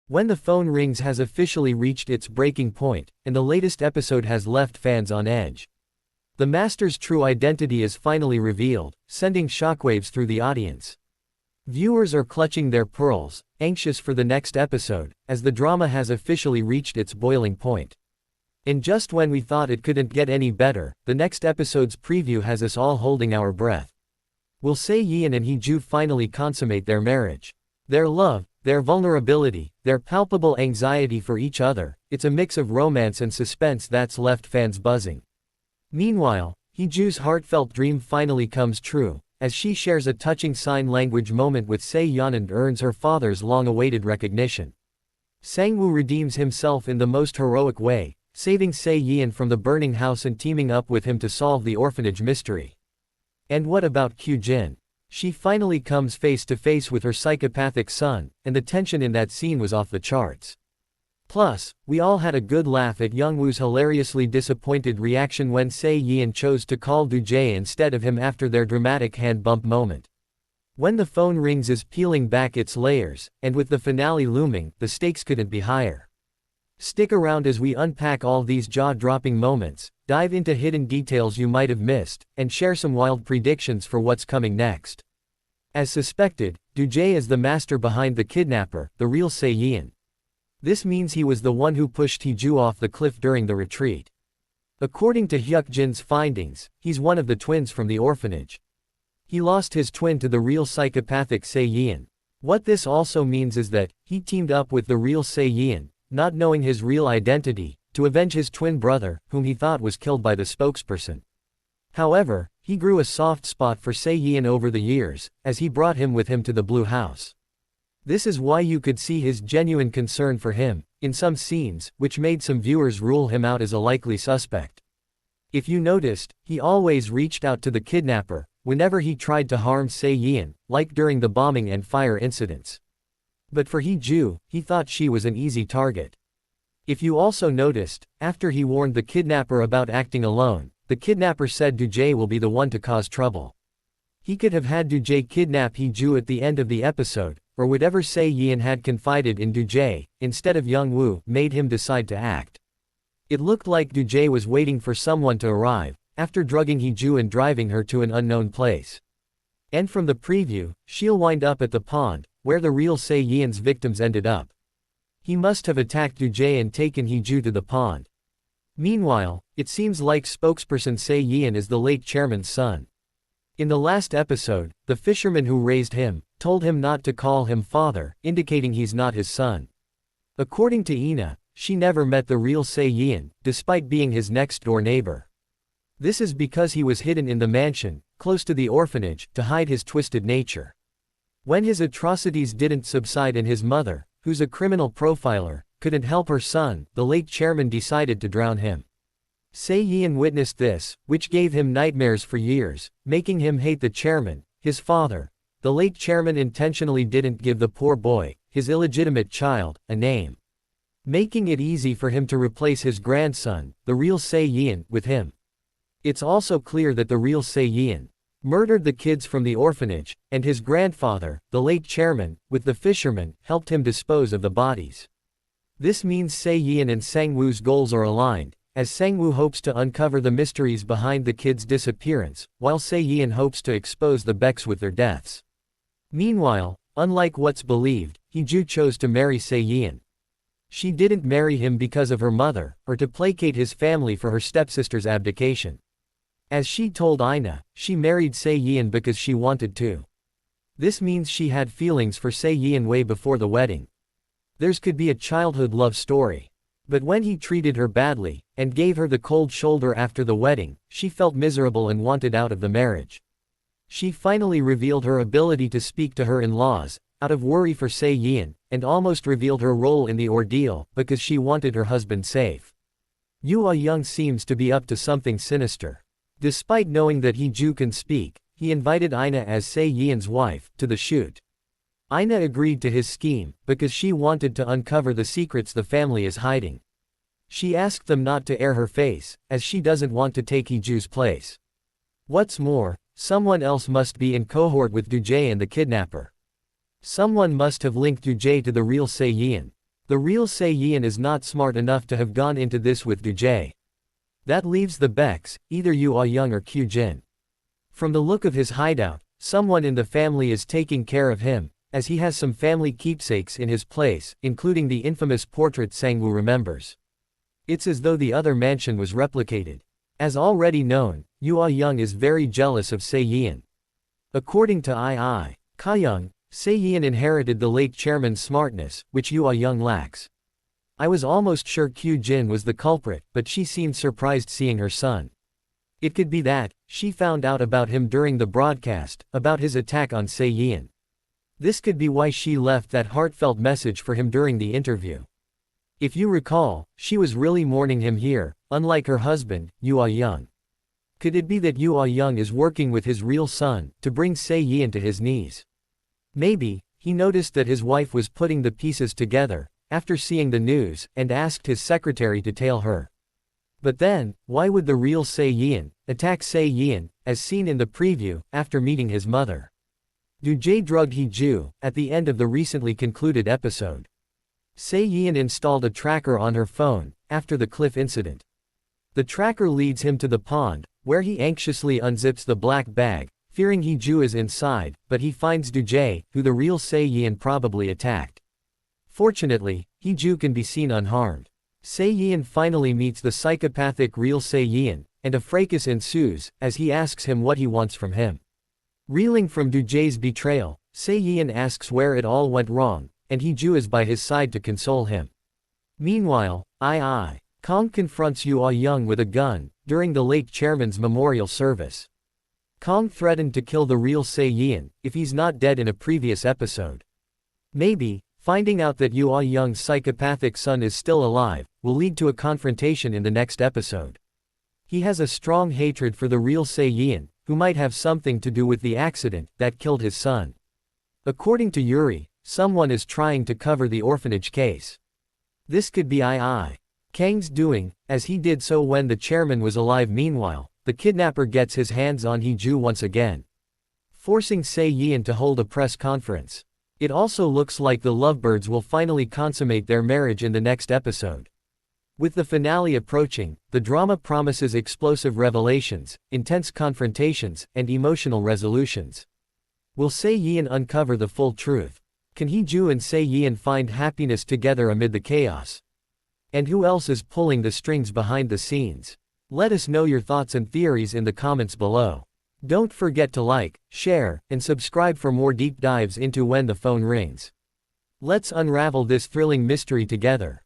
When the phone rings has officially reached its breaking point, and the latest episode has left fans on edge. The master's true identity is finally revealed, sending shockwaves through the audience. Viewers are clutching their pearls, anxious for the next episode, as the drama has officially reached its boiling point. And just when we thought it couldn't get any better, the next episode's preview has us all holding our breath. Will Sae Yeon and Hee-ju finally consummate their marriage? Their love, their vulnerability, their palpable anxiety for each other, it's a mix of romance and suspense that's left fans buzzing. Meanwhile, Hee-ju's heartfelt dream finally comes true, as she shares a touching sign language moment with Sae Yeon and earns her father's long-awaited recognition. Sang-woo redeems himself in the most heroic way, saving Sae Yeon from the burning house and teaming up with him to solve the orphanage mystery. And what about Kyu-jin? She finally comes face to face with her psychopathic son, and the tension in that scene was off the charts. Plus, we all had a good laugh at Youngwoo's hilariously disappointed reaction when Sae Yeon chose to call Doo-jae instead of him after their dramatic hand bump moment. When the phone rings is peeling back its layers, and with the finale looming, the stakes couldn't be higher. Stick around as we unpack all these jaw-dropping moments, dive into hidden details you might have missed, and share some wild predictions for what's coming next. As suspected, Doo-jae is the master behind the kidnapper, the real Sae Yeon. This means he was the one who pushed Hee-ju off the cliff during the retreat. According to Hyuk-jin's findings, he's one of the twins from the orphanage. He lost his twin to the real psychopathic Sae Yeon. What this also means is that he teamed up with the real Sae Yeon, not knowing his real identity, to avenge his twin brother, whom he thought was killed by the spokesperson. However, he grew a soft spot for Sae Yeon over the years, as he brought him with him to the Blue House. This is why you could see his genuine concern for him, in some scenes, which made some viewers rule him out as a likely suspect. If you noticed, he always reached out to the kidnapper, whenever he tried to harm Sae Yeon, like during the bombing and fire incidents. But for Hee-ju, he thought she was an easy target. If you also noticed, after he warned the kidnapper about acting alone, the kidnapper said Doo-jae will be the one to cause trouble. He could have had Doo-jae kidnap Hee-ju at the end of the episode, or whatever Sae Yeon had confided in Doo-jae, instead of Young-woo, made him decide to act. It looked like Doo-jae was waiting for someone to arrive, after drugging Hee-ju and driving her to an unknown place. And from the preview, she'll wind up at the pond, where the real Sae Yeon's victims ended up. He must have attacked Doo-jae and taken Hee-ju to the pond. Meanwhile, it seems like spokesperson Sae Yeon is the late chairman's son. In the last episode, the fisherman who raised him, told him not to call him father, indicating he's not his son. According to Ina, she never met the real Sae Yeon, despite being his next-door neighbor. This is because he was hidden in the mansion, close to the orphanage, to hide his twisted nature. When his atrocities didn't subside and his mother, who's a criminal profiler, couldn't help her son, the late chairman decided to drown him. Sae Yeon witnessed this, which gave him nightmares for years, making him hate the chairman, his father. The late chairman intentionally didn't give the poor boy, his illegitimate child, a name, making it easy for him to replace his grandson, the real Sae Yeon, with him. It's also clear that the real Sae Yeon murdered the kids from the orphanage, and his grandfather, the late chairman, with the fisherman, helped him dispose of the bodies. This means Sae Yeon and Sang-woo's goals are aligned, as Sang-woo hopes to uncover the mysteries behind the kids' disappearance, while Sae Yeon hopes to expose the Becks with their deaths. Meanwhile, unlike what's believed, Hee-ju chose to marry Sae Yeon. She didn't marry him because of her mother, or to placate his family for her stepsister's abdication. As she told Ina, she married Sae Yeon because she wanted to. This means she had feelings for Sae Yeon way before the wedding. Theirs could be a childhood love story. But when he treated her badly, and gave her the cold shoulder after the wedding, she felt miserable and wanted out of the marriage. She finally revealed her ability to speak to her in-laws, out of worry for Sae Yeon, and almost revealed her role in the ordeal, because she wanted her husband safe. Yoo Ah-young seems to be up to something sinister. Despite knowing that Hee-ju can speak, he invited Ina as Sae Yeon's wife, to the shoot. Ina agreed to his scheme, because she wanted to uncover the secrets the family is hiding. She asked them not to air her face, as she doesn't want to take Hee-ju's place. What's more, someone else must be in cohort with Doo-jae and the kidnapper. Someone must have linked Doo-jae to the real Sae Yeon. The real Sae Yeon is not smart enough to have gone into this with Jae. That leaves the Becks, either Yoo Young or Kyu Jin. From the look of his hideout, someone in the family is taking care of him, as he has some family keepsakes in his place, including the infamous portrait Sangwoo remembers. It's as though the other mansion was replicated. As already known, Yoo Young is very jealous of Sae Yeon. According to Ka-young, Sae Yeon inherited the late chairman's smartness, which Yoo Young lacks. I was almost sure Kyu Jin was the culprit, but she seemed surprised seeing her son. It could be that she found out about him during the broadcast, about his attack on Sae Yeon. This could be why she left that heartfelt message for him during the interview. If you recall, she was really mourning him here, unlike her husband, Yoo Young. Could it be that Yoo Young is working with his real son to bring Sae Yeon to his knees? Maybe he noticed that his wife was putting the pieces together after seeing the news and asked his secretary to tell her. But then, why would the real Sae Yeon attack Sae Yeon, as seen in the preview, after meeting his mother? Jae drugged Hee-ju at the end of the recently concluded episode. Sae Yeon installed a tracker on her phone after the cliff incident. The tracker leads him to the pond, where he anxiously unzips the black bag, fearing Hee-ju is inside, but he finds Jae, who the real Sae Yeon probably attacked. Fortunately, Hee-ju can be seen unharmed. Sae Yeon finally meets the psychopathic real Sae Yeon, and a fracas ensues as he asks him what he wants from him. Reeling from Jae's betrayal, Sae Yeon asks where it all went wrong, and Hee-ju is by his side to console him. Meanwhile, Kong confronts Yoo Young with a gun during the late chairman's memorial service. Kong threatened to kill the real Sae Yeon if he's not dead in a previous episode. Maybe finding out that Yoo Young's psychopathic son is still alive will lead to a confrontation in the next episode. He has a strong hatred for the real Sae Yeon, who might have something to do with the accident that killed his son. According to Yuri, someone is trying to cover the orphanage case. This could be Kang's doing, as he did so when the chairman was alive. Meanwhile, the kidnapper gets his hands on Hee-ju once again, forcing Sae Yeon to hold a press conference. It also looks like the lovebirds will finally consummate their marriage in the next episode. With the finale approaching, the drama promises explosive revelations, intense confrontations, and emotional resolutions. Will Sae Yeon uncover the full truth? Can Hee-ju and Sae Yeon find happiness together amid the chaos? And who else is pulling the strings behind the scenes? Let us know your thoughts and theories in the comments below. Don't forget to like, share, and subscribe for more deep dives into When the Phone Rings. Let's unravel this thrilling mystery together.